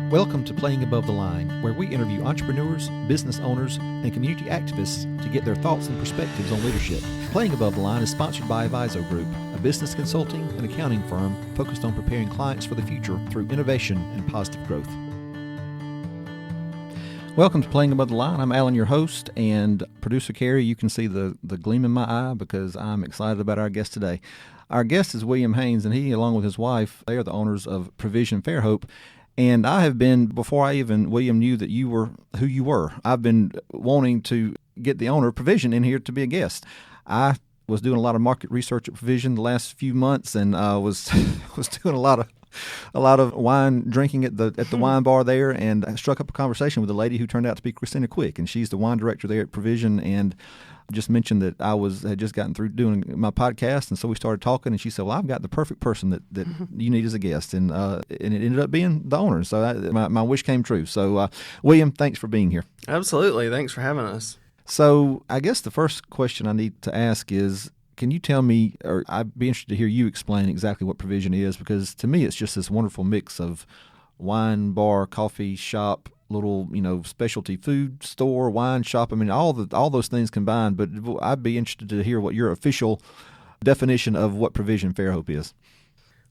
Welcome to Playing Above the Line, where we interview entrepreneurs, business owners, and community activists to get their thoughts and perspectives on leadership. Playing Above the Line is sponsored by Aviso Group, a business consulting and accounting firm focused on preparing clients for the future through innovation and positive growth. Welcome to Playing Above the Line. I'm Alan, your host, and producer Carrie. You can see the gleam in my eye because I'm excited about our guest today. Our guest is William Haynes, and he, along with his wife, they are the owners of Provision Fairhope. And I have been, before William knew that you were who you were, I've been wanting to get the owner of Provision in here to be a guest. I was doing a lot of market research at Provision the last few months, and was doing a lot of wine drinking at the wine bar there, and I struck up a conversation with a lady who turned out to be Christina Quick, and she's the wine director there at Provision, and just mentioned that I had just gotten through doing my podcast, and so we started talking, and she said, well, I've got the perfect person that you need as a guest, and it ended up being the owner, so my wish came true. So, William, thanks for being here. Absolutely. Thanks for having us. So I guess the first question I need to ask is, can you tell me, or I'd be interested to hear you explain exactly what Provision is, because to me it's just this wonderful mix of wine, bar, coffee shop, little, specialty food store, wine shop. I mean, all those things combined, but I'd be interested to hear what your official definition of what Provision Fairhope is.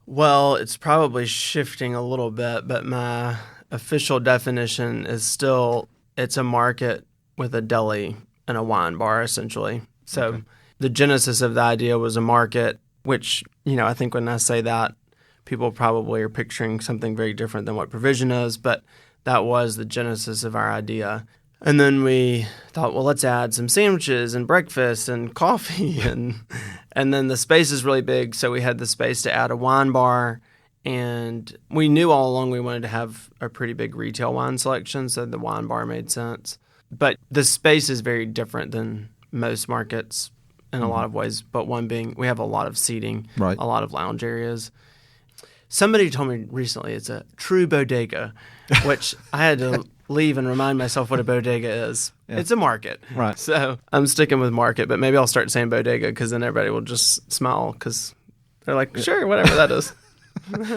Well, it's probably shifting a little bit, but my official definition is still it's a market with a deli and a wine bar, essentially. So okay. The genesis of the idea was a market, which, I think when I say that, people probably are picturing something very different than what Provision is, but that was the genesis of our idea. And then we thought, well, let's add some sandwiches and breakfast and coffee. And then the space is really big, so we had the space to add a wine bar. And we knew all along we wanted to have a pretty big retail wine selection, so the wine bar made sense. But the space is very different than most markets in a lot of ways, but one being we have a lot of seating, right. A lot of lounge areas. Somebody told me recently it's a true bodega, which I had to leave and remind myself what a bodega is. Yeah. It's a market. Right. So I'm sticking with market, but maybe I'll start saying bodega because then everybody will just smile because they're like, sure, whatever that is.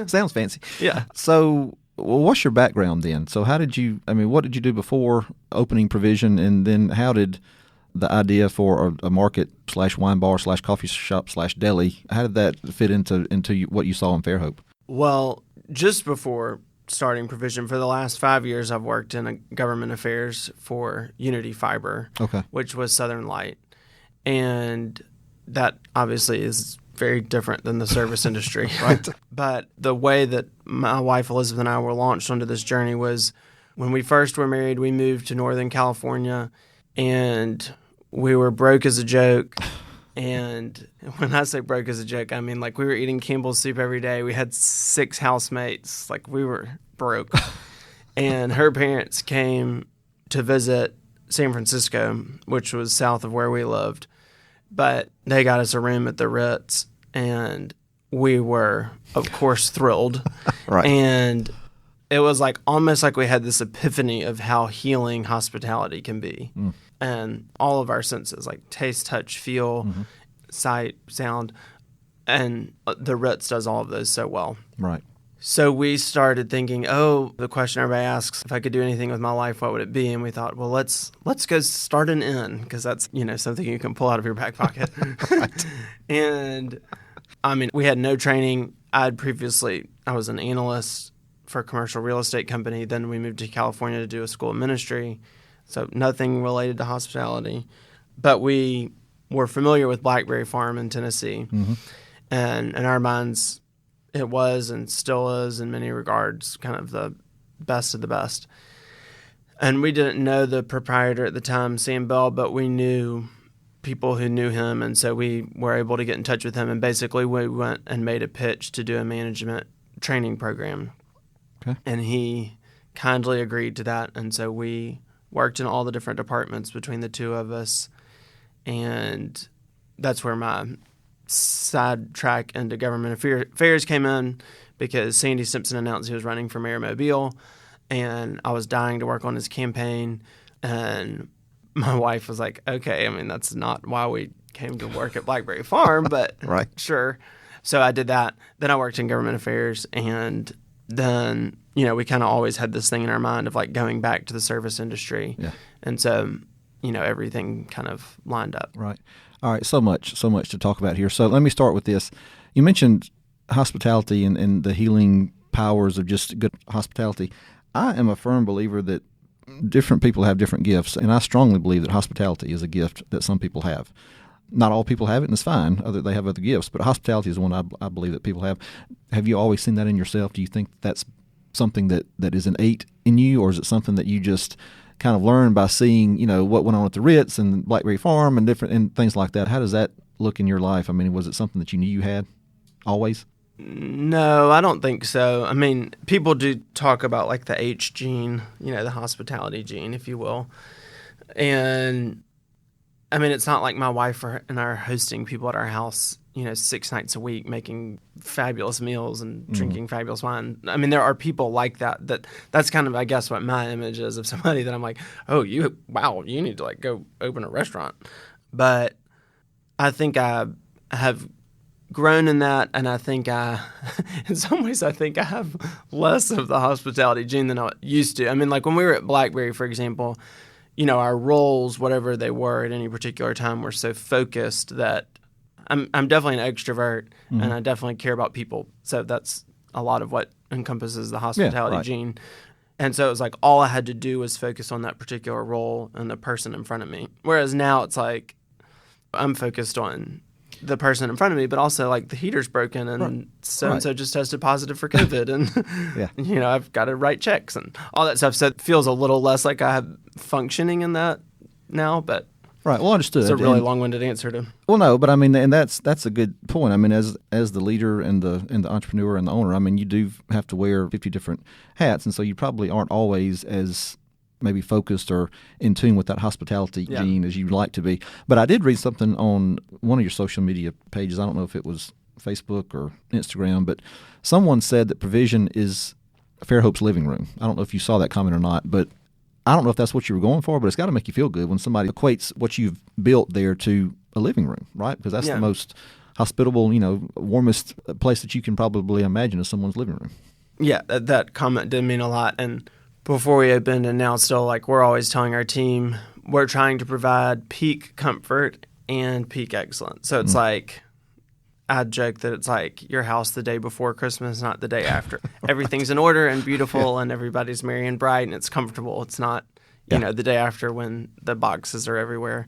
Sounds fancy. Yeah. So what's your background then? So what did you do before opening Provision, and then how did the idea for a market / wine bar / coffee shop / deli, how did that fit into what you saw in Fairhope? Well, just before starting Provision, for the last 5 years, I've worked in government affairs for Unity Fiber, okay, which was Southern Light. And that obviously is very different than the service industry. Right. But the way that my wife Elizabeth and I were launched onto this journey was when we first were married, we moved to Northern California, and we were broke as a joke. And when I say broke as a joke, I mean like we were eating Campbell's soup every day. We had 6 housemates. Like we were broke. And her parents came to visit San Francisco, which was south of where we lived. But they got us a room at the Ritz, and we were, of course, thrilled. Right. And it was like almost like we had this epiphany of how healing hospitality can be. Mm. And all of our senses, like taste, touch, feel, sight, sound, and the Ritz does all of those so well. Right. So we started thinking, the question everybody asks, if I could do anything with my life, what would it be? And we thought, well, let's go start an inn, because that's, something you can pull out of your back pocket. Right. And, we had no training. I was an analyst for a commercial real estate company. Then we moved to California to do a school of ministry. So nothing related to hospitality. But we were familiar with Blackberry Farm in Tennessee. Mm-hmm. And in our minds, it was and still is in many regards kind of the best of the best. And we didn't know the proprietor at the time, Sam Bell, but we knew people who knew him. And so we were able to get in touch with him. And basically we went and made a pitch to do a management training program. Okay. And he kindly agreed to that. And so we worked in all the different departments between the two of us, and that's where my sidetrack into government affairs came in, because Sandy Simpson announced he was running for mayor of Mobile, and I was dying to work on his campaign, and my wife was like, okay, that's not why we came to work at Blackberry Farm, but right. Sure. So I did that. Then I worked in government affairs, and then we kind of always had this thing in our mind of like going back to the service industry. Yeah. And so, everything kind of lined up. Right. All right. So much to talk about here. So let me start with this. You mentioned hospitality and the healing powers of just good hospitality. I am a firm believer that different people have different gifts, and I strongly believe that hospitality is a gift that some people have. Not all people have it, and it's fine. They have other gifts, but hospitality is one I believe that people have. Have you always seen that in yourself? Do you think that's something that is innate in you, or is it something that you just kind of learned by seeing, what went on at the Ritz and Blackberry Farm and different and things like that? How does that look in your life? I mean, was it something that you knew you had always? No, I don't think so. I mean, people do talk about like the H gene, the hospitality gene, if you will. And I mean, it's not like my wife and I are hosting people at our house, 6 nights a week, making fabulous meals and drinking fabulous wine. I mean, there are people like that. That's kind of, I guess, what my image is of somebody that I'm like, oh, you need to like go open a restaurant. But I think I have grown in that, and I think in some ways, I think I have less of the hospitality gene than I used to. I mean, like when we were at Blackberry, for example, our roles, whatever they were at any particular time, were so focused that I'm definitely an extrovert, and I definitely care about people. So that's a lot of what encompasses the hospitality gene. And so it was like all I had to do was focus on that particular role and the person in front of me. Whereas now it's like I'm focused on the person in front of me, but also like the heater's broken and so-and-so just tested positive for COVID and, I've got to write checks and all that stuff. So it feels a little less like I'm functioning in that now, but right. Well, understood. It's a really long-winded answer to. Well, no, but I mean, and that's a good point. I mean, as the leader and the entrepreneur and the owner, I mean, you do have to wear 50 different hats, and so you probably aren't always as maybe focused or in tune with that hospitality gene as you'd like to be. But I did read something on one of your social media pages. I don't know if it was Facebook or Instagram, but someone said that provision is Fairhope's living room. I don't know if you saw that comment or not, but I don't know if that's what you were going for, but it's got to make you feel good when somebody equates what you've built there to a living room, right? Because that's the most hospitable, warmest place that you can probably imagine is someone's living room. Yeah, that comment did mean a lot. And before we opened, and now still, like we're always telling our team, we're trying to provide peak comfort and peak excellence. So it's like, I joke that it's like your house the day before Christmas, not the day after. Everything's in order and beautiful, and everybody's merry and bright, and it's comfortable. It's not, the day after when the boxes are everywhere.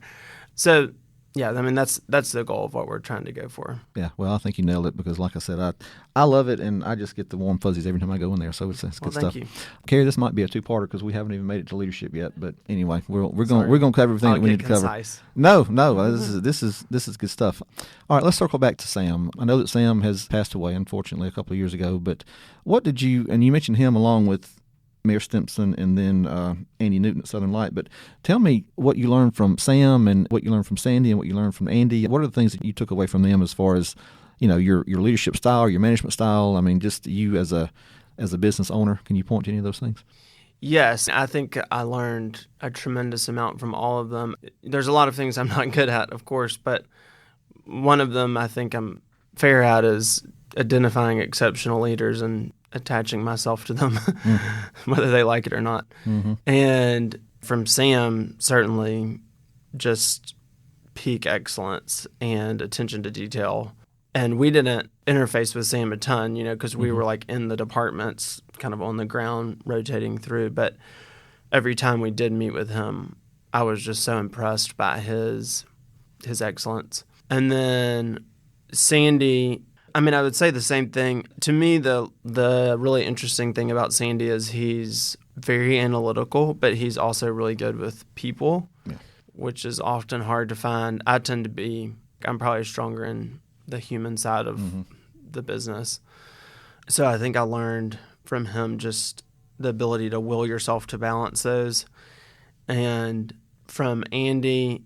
So, yeah, I mean, that's the goal of what we're trying to go for. Yeah, well, I think you nailed it because, like I said, I love it, and I just get the warm fuzzies every time I go in there. So it's good stuff. Thank you, Carrie. This might be a two-parter because we haven't even made it to leadership yet. But anyway, we're going to cover everything that we need to cover. No, this is good stuff. All right, let's circle back to Sam. I know that Sam has passed away, unfortunately, a couple of years ago. But what did you mentioned him along with Mayor Stimpson and then Andy Newton at Southern Light. But tell me what you learned from Sam and what you learned from Sandy and what you learned from Andy. What are the things that you took away from them as far as, your leadership style or your management style? I mean, just you as a business owner, can you point to any of those things? Yes, I think I learned a tremendous amount from all of them. There's a lot of things I'm not good at, of course, but one of them I think I'm fair at is identifying exceptional leaders and attaching myself to them, whether they like it or not. And from Sam, certainly just peak excellence and attention to detail. And we didn't interface with Sam a ton, because we were like in the departments, kind of on the ground, rotating through. But every time we did meet with him, I was just so impressed by his excellence. And then Sandy, I mean, I would say the same thing. To me, the really interesting thing about Sandy is he's very analytical, but he's also really good with people, which is often hard to find. I'm probably stronger in the human side of the business. So I think I learned from him just the ability to will yourself to balance those. And from Andy,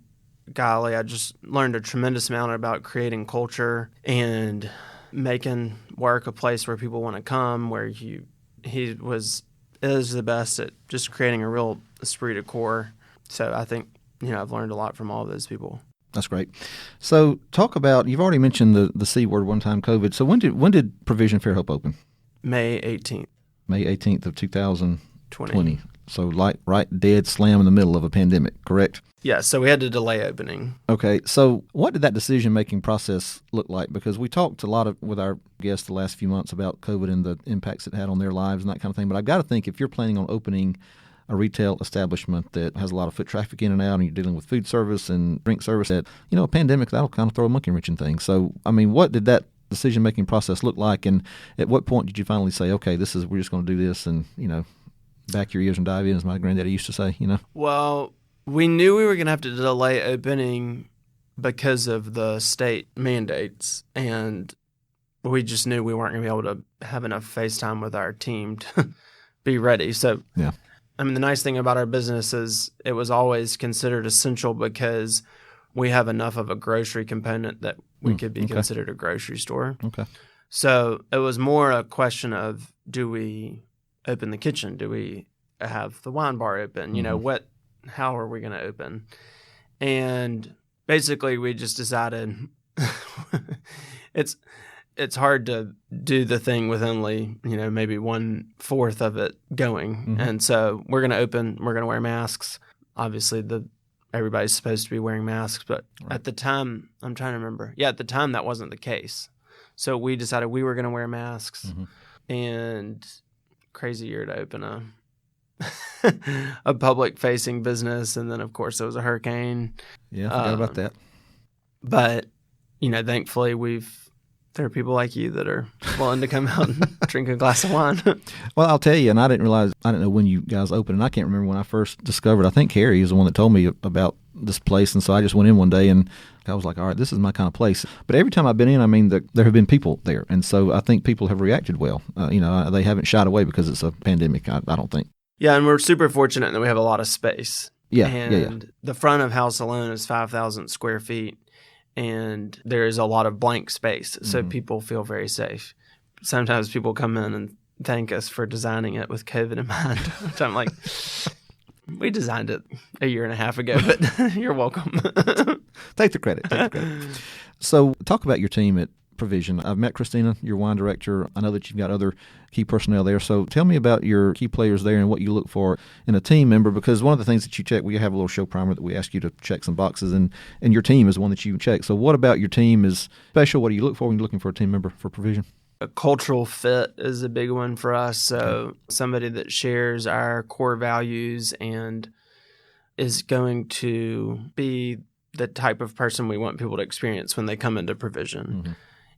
golly, I just learned a tremendous amount about creating culture and making work a place where people want to come, where he is the best at just creating a real esprit de corps. So I think, I've learned a lot from all of those people. That's great. So talk about, you've already mentioned the C word one time, COVID. So when did Provision Fairhope open? May 18th. May 18th of 2020. 20. So right dead slam in the middle of a pandemic, correct? Yeah, so we had to delay opening. Okay, so what did that decision-making process look like? Because we talked a lot with our guests the last few months about COVID and the impacts it had on their lives and that kind of thing. But I've got to think if you're planning on opening a retail establishment that has a lot of foot traffic in and out and you're dealing with food service and drink service, that, a pandemic, that'll kind of throw a monkey wrench in things. So, I mean, what did that decision-making process look like? And at what point did you finally say, okay, we're just going to do this and, back your ears and dive in, as my granddaddy used to say, Well, we knew we were going to have to delay opening because of the state mandates, and we just knew we weren't going to be able to have enough face time with our team to be ready. So, yeah. I mean, the nice thing about our business is it was always considered essential because we have enough of a grocery component that we could be considered a grocery store. Okay. So it was more a question of, do we open the kitchen? Do we have the wine bar open? How are we going to open? And basically we just decided it's hard to do the thing with only, maybe 1/4 of it going. Mm-hmm. And so we're going to open, we're going to wear masks. Obviously everybody's supposed to be wearing masks, but at the time, I'm trying to remember. Yeah, at the time that wasn't the case. So we decided we were going to wear masks, and crazy year to open a public-facing business, and then of course there was a hurricane. Yeah, I forgot about that. But thankfully there are people like you that are willing to come out and drink a glass of wine. Well, I'll tell you, and I didn't know when you guys opened, and I can't remember when I first discovered. I think Carrie is the one that told me about this place, and so I just went in one day, and I was like, all right, this is my kind of place. But every time I've been in, I mean, there have been people there, and so I think people have reacted well. They haven't shied away because it's a pandemic, I don't think. Yeah, and we're super fortunate that we have a lot of space. Yeah, and the front of house alone is 5,000 square feet. And there is a lot of blank space, so people feel very safe. Sometimes people come in and thank us for designing it with COVID in mind, which I'm like, we designed it a year and a half ago, but you're welcome. Take the credit. So talk about your team at Provision. I've met Christina, your wine director. I know that you've got other key personnel there. So tell me about your key players there and what you look for in a team member, because one of the things that you check, we have a little show primer that we ask you to check some boxes, and your team is one that you check. So what about your team is special? What do you look for when you're looking for a team member for Provision? A cultural fit is a big one for us. So somebody that shares our core values and is going to be the type of person we want people to experience when they come into Provision.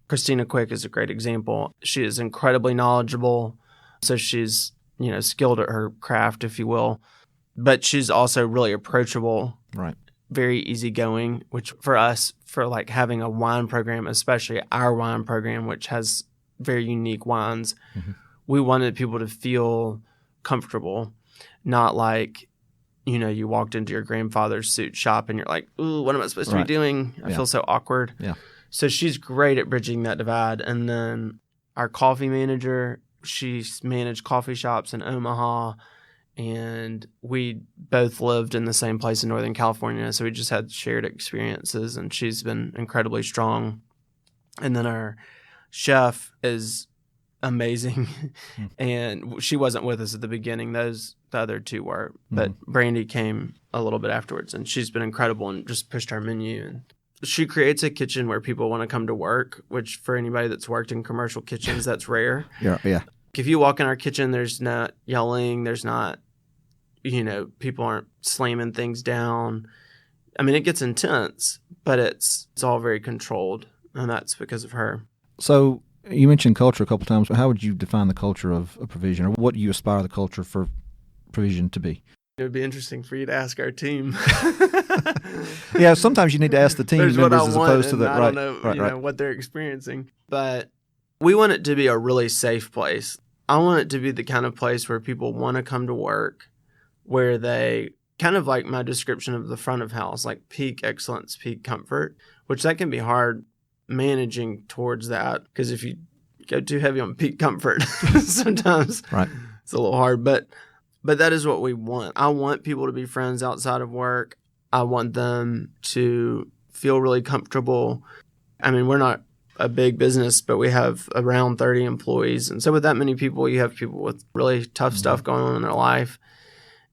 Christina Quick is a great example. She is incredibly knowledgeable, so she's, skilled at her craft, if you will. But she's also really approachable, right? Very easygoing, which for us, for like having a wine program, especially our wine program, which has very unique wines, we wanted people to feel comfortable, not like, you walked into your grandfather's suit shop and you're like, ooh, what am I supposed to be doing? I feel so awkward. Yeah. So she's great at bridging that divide. And then our coffee manager, she's managed coffee shops in Omaha, and we both lived in the same place in Northern California. So we just had shared experiences, and she's been incredibly strong. And then our chef is amazing. And she wasn't with us at the beginning. The other two were. But Brandy came a little bit afterwards, and she's been incredible and just pushed our menu. And she creates a kitchen where people want to come to work, which for anybody that's worked in commercial kitchens, that's rare. Yeah. If you walk in our kitchen, there's not yelling. There's not, people aren't slamming things down. I mean, it gets intense, but it's all very controlled, and that's because of her. So you mentioned culture a couple times, but how would you define the culture of Provision, or what do you aspire the culture for Provision to be? It would be interesting for you to ask our team. Yeah, sometimes you need to ask the team members as opposed to the I don't know, what they're experiencing. But we want it to be a really safe place. I want it to be the kind of place where people want to come to work, where they kind of like my description of the front of house, like peak excellence, peak comfort, which that can be hard managing towards that, because if you go too heavy on peak comfort, sometimes it's a little hard. But that is what we want. I want people to be friends outside of work. I want them to feel really comfortable. I mean, we're not a big business, but we have around 30 employees. And so with that many people, you have people with really tough stuff going on in their life.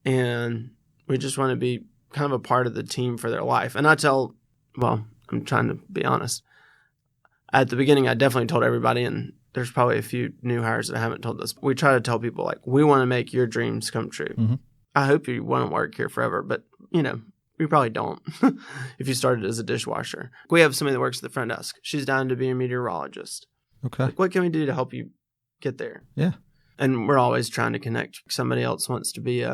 And we just want to be kind of a part of the team for their life. And I'm trying to be honest. At the beginning, I definitely told everybody, and there's probably a few new hires that I haven't told this. We try to tell people, like, we want to make your dreams come true. Mm-hmm. I hope you want to work here forever, but, you probably don't if you started as a dishwasher. We have somebody that works at the front desk. She's down to be a meteorologist. Okay. Like, what can we do to help you get there? Yeah. And we're always trying to connect. Somebody else wants to be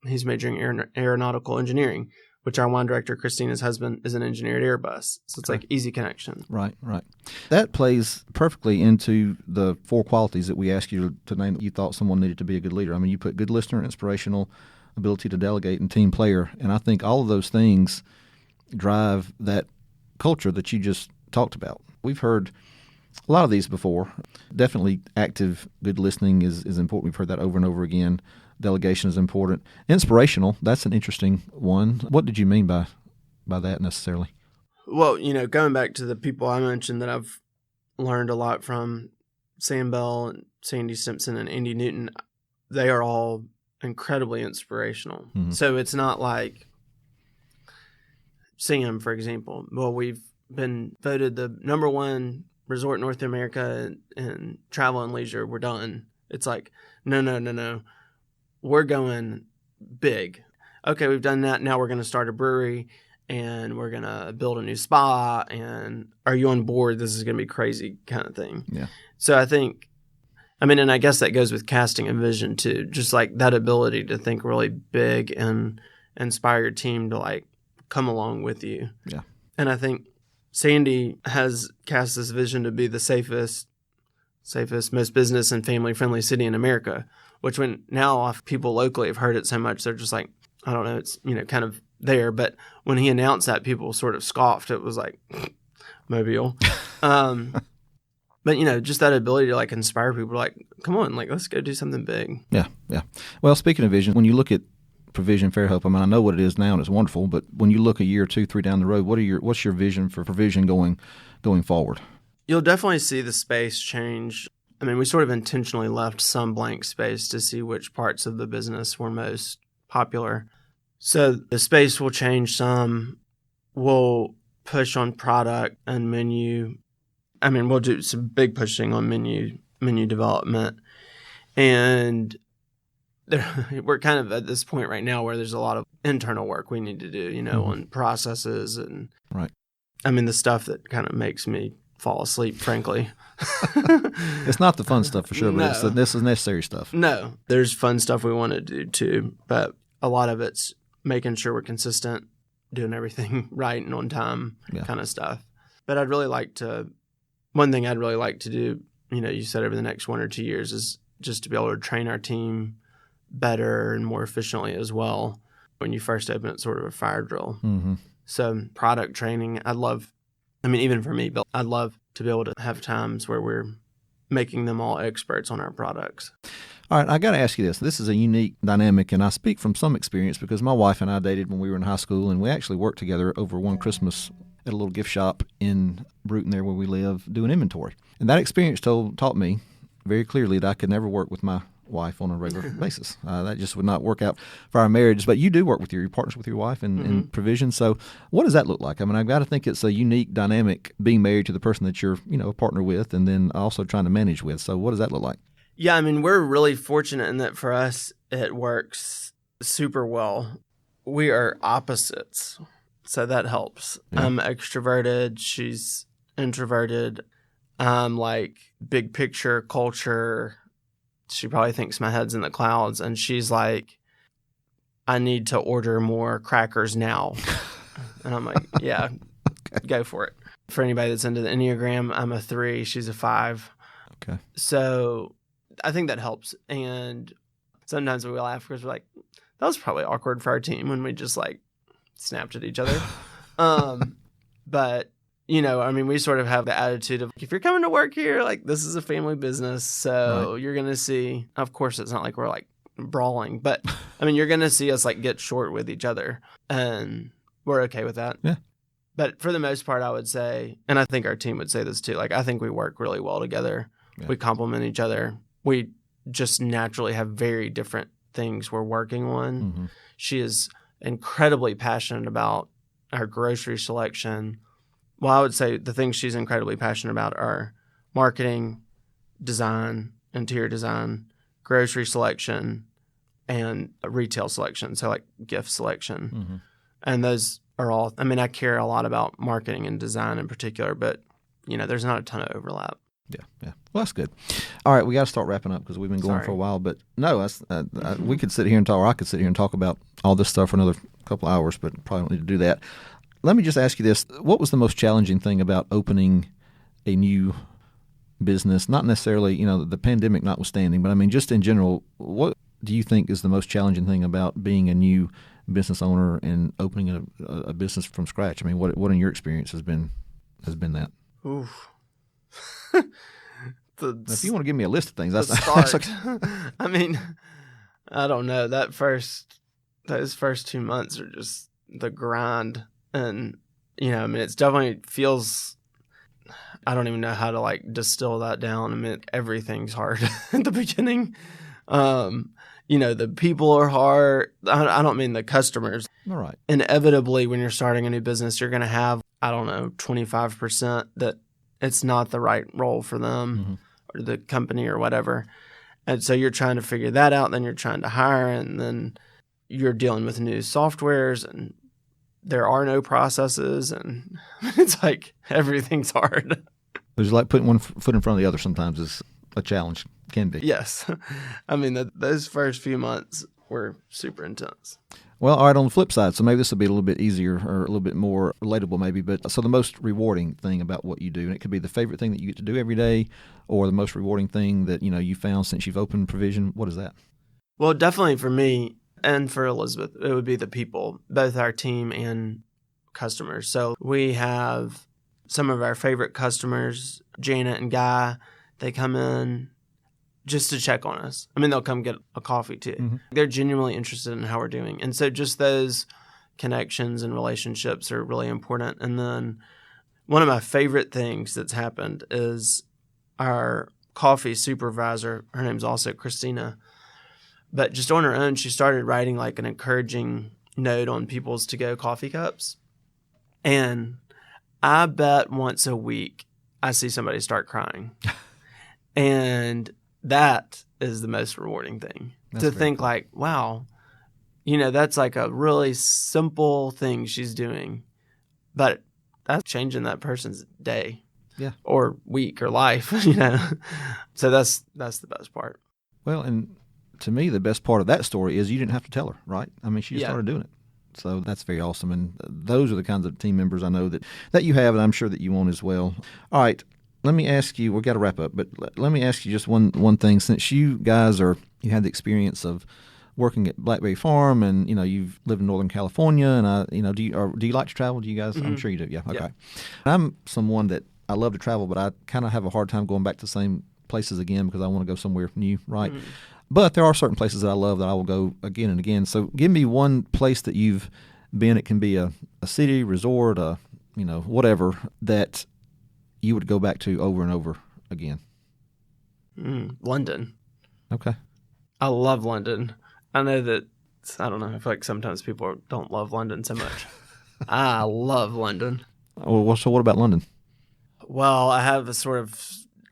he's majoring in aeronautical engineering, which our wine director, Christina's husband, is an engineer at Airbus. So it's like easy connection. Right. That plays perfectly into the 4 qualities that we asked you to name that you thought someone needed to be a good leader. I mean, you put good listener, inspirational, ability to delegate, and team player. And I think all of those things drive that culture that you just talked about. We've heard a lot of these before. Definitely active, good listening is important. We've heard that over and over again. Delegation is important. Inspirational, that's an interesting one. What did you mean by that necessarily? Well, going back to the people I mentioned that I've learned a lot from, Sam Bell and Sandy Simpson and Andy Newton, they are all incredibly inspirational. Mm-hmm. So it's not like Sam, for example. Well, we've been voted the number 1 resort in North America in travel and leisure. We're done. It's like, no. We're going big. Okay, we've done that. Now we're going to start a brewery and we're going to build a new spa. And are you on board? This is going to be crazy kind of thing. Yeah. So I think, and I guess that goes with casting a vision too. Just like that ability to think really big and inspire your team to like come along with you. Yeah. And I think Sandy has cast this vision to be the safest, most business and family friendly city in America. Which when now people locally have heard it so much, they're just like, I don't know, it's, kind of there. But when he announced that, people sort of scoffed. It was like, Mobile. But, just that ability to, like, inspire people, like, come on, like, let's go do something big. Yeah. Well, speaking of vision, when you look at Provision Fairhope, I know what it is now and it's wonderful, but when you look a year, 2, 3 down the road, what's your vision for Provision going forward? You'll definitely see the space change. We sort of intentionally left some blank space to see which parts of the business were most popular. So the space will change some. We'll push on product and menu. We'll do some big pushing on menu development. And we're kind of at this point right now where there's a lot of internal work we need to do, on processes and right. The stuff that kind of makes me fall asleep, frankly. It's not the fun stuff for sure, but this is necessary stuff. No, there's fun stuff we want to do too, but a lot of it's making sure we're consistent, doing everything right and on time kind of stuff. But one thing I'd really like to do, you said over the next 1 or 2 years is just to be able to train our team better and more efficiently as well. When you first open it, sort of a fire drill. Mm-hmm. So product training, I'd love, even for me, but I'd love to be able to have times where we're making them all experts on our products. All right, I got to ask you this. This is a unique dynamic, and I speak from some experience because my wife and I dated when we were in high school, and we actually worked together over one Christmas at a little gift shop in Bruton there where we live doing inventory. And that experience taught me very clearly that I could never work with my wife on a regular basis. That just would not work out for our marriage. But you do work with your partners with your wife in Provision. So what does that look like? I've got to think it's a unique dynamic being married to the person that you're, a partner with and then also trying to manage with. So what does that look like? Yeah, we're really fortunate in that for us, it works super well. We are opposites. So that helps. Yeah. I'm extroverted. She's introverted. I'm like big picture culture. She probably thinks my head's in the clouds, and she's like, I need to order more crackers now. And I'm like, yeah, okay. Go for it. For anybody that's into the Enneagram, I'm a 3, she's a 5. Okay. So I think that helps. And sometimes we laugh because we're like, that was probably awkward for our team when we just like snapped at each other. But we sort of have the attitude of, if you're coming to work here, like, this is a family business. So You're going to see, of course, it's not like we're like brawling, but you're going to see us like get short with each other, and we're okay with that. Yeah. But for the most part, I would say, and I think our team would say this too, like I think we work really well together. Yeah. We complement each other. We just naturally have very different things we're working on. Mm-hmm. She is incredibly passionate about our grocery selection. Well, I would say the things she's incredibly passionate about are marketing, design, interior design, grocery selection, and retail selection. So like gift selection. Mm-hmm. And those are all, I mean, I care a lot about marketing and design in particular, but there's not a ton of overlap. Yeah. Well, that's good. All right, we got to start wrapping up because we've been going for a while. But no, we could sit here and talk, or I could sit here and talk about all this stuff for another couple of hours, but probably don't need to do that. Let me just ask you this. What was the most challenging thing about opening a new business? Not necessarily, the pandemic notwithstanding, but I mean, just in general, what do you think is the most challenging thing about being a new business owner and opening a business from scratch? I mean, what in your experience has been that? Oof. If you want to give me a list of things, that's okay. I mean, I don't know. Those first 2 months are just the grind, and I mean, it's definitely feels. I don't even know how to like distill that down. I mean, everything's hard at the beginning. The people are hard. I don't mean the customers. All right. Inevitably, when you're starting a new business, you're going to have 25% that it's not the right role for them. Mm-hmm. Or the company or whatever. And so you're trying to figure that out. Then you're trying to hire, and then you're dealing with new softwares, and there are no processes, and it's like everything's hard. It's like putting one foot in front of the other sometimes is a challenge, can be. Yes. I mean, those first few months were super intense. Well, all right, on the flip side, so maybe this will be a little bit easier or a little bit more relatable maybe, but so the most rewarding thing about what you do, and it could be the favorite thing that you get to do every day or the most rewarding thing that, you found since you've opened Provision, what is that? Well, definitely for me and for Elizabeth, it would be the people, both our team and customers. So we have some of our favorite customers, Janet and Guy. They come in just to check on us. I mean, they'll come get a coffee too. Mm-hmm. They're genuinely interested in how we're doing. And so just those connections and relationships are really important. And then one of my favorite things that's happened is our coffee supervisor, her name's also Christina, but just on her own, she started writing like an encouraging note on people's to-go coffee cups. And I bet once a week I see somebody start crying. And that is the most rewarding thing. That's to think cool. Like, wow, that's like a really simple thing she's doing, but that's changing that person's day, or week or life, So that's the best part. Well, and to me, the best part of that story is you didn't have to tell her, right? I mean, she just started doing it. So that's very awesome. And those are the kinds of team members I know that you have, and I'm sure that you want as well. All right. Let me ask you, we've got to wrap up, but let me ask you just one thing. Since you guys you had the experience of working at Blackberry Farm, and you've lived in Northern California, and do you like to travel? Do you guys? Mm-hmm. I'm sure you do. Yeah. Okay. Yeah. I'm someone that I love to travel, but I kind of have a hard time going back to the same places again because I want to go somewhere new, right? Mm-hmm. But there are certain places that I love that I will go again and again. So give me one place that you've been. It can be a city, resort, whatever that you would go back to over and over again. London. Okay. I love London. I know that, I don't know, I feel like sometimes people don't love London so much. I love London. Well, so what about London? Well, I have a sort of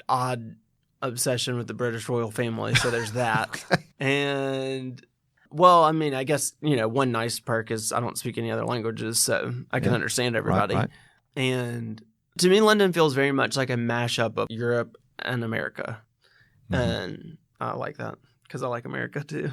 odd obsession with the British royal family, so there's that. Okay. And, well, I mean, I guess, one nice perk is I don't speak any other languages, so I can understand everybody. Right. And to me, London feels very much like a mashup of Europe and America. Mm-hmm. And I like that because I like America too.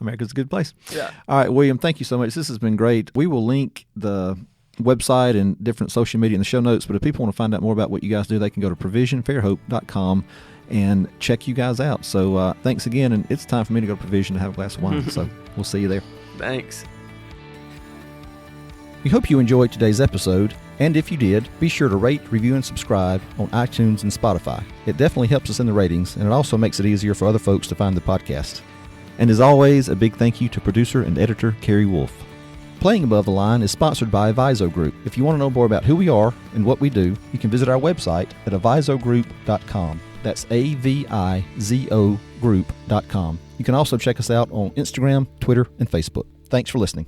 America's a good place. Yeah. All right, William, thank you so much. This has been great. We will link the website and different social media in the show notes, but if people want to find out more about what you guys do, they can go to provisionfairhope.com and check you guys out. So thanks again, and it's time for me to go to Provision to have a glass of wine. So we'll see you there. Thanks. We hope you enjoyed today's episode, and if you did, be sure to rate, review, and subscribe on iTunes and Spotify. It definitely helps us in the ratings, and it also makes it easier for other folks to find the podcast. And as always, a big thank you to producer and editor Carrie Wolf. Playing Above the Line is sponsored by Aviso Group. If you want to know more about who we are and what we do, you can visit our website at avisogroup.com. That's AVIZO group.com. You can also check us out on Instagram, Twitter, and Facebook. Thanks for listening.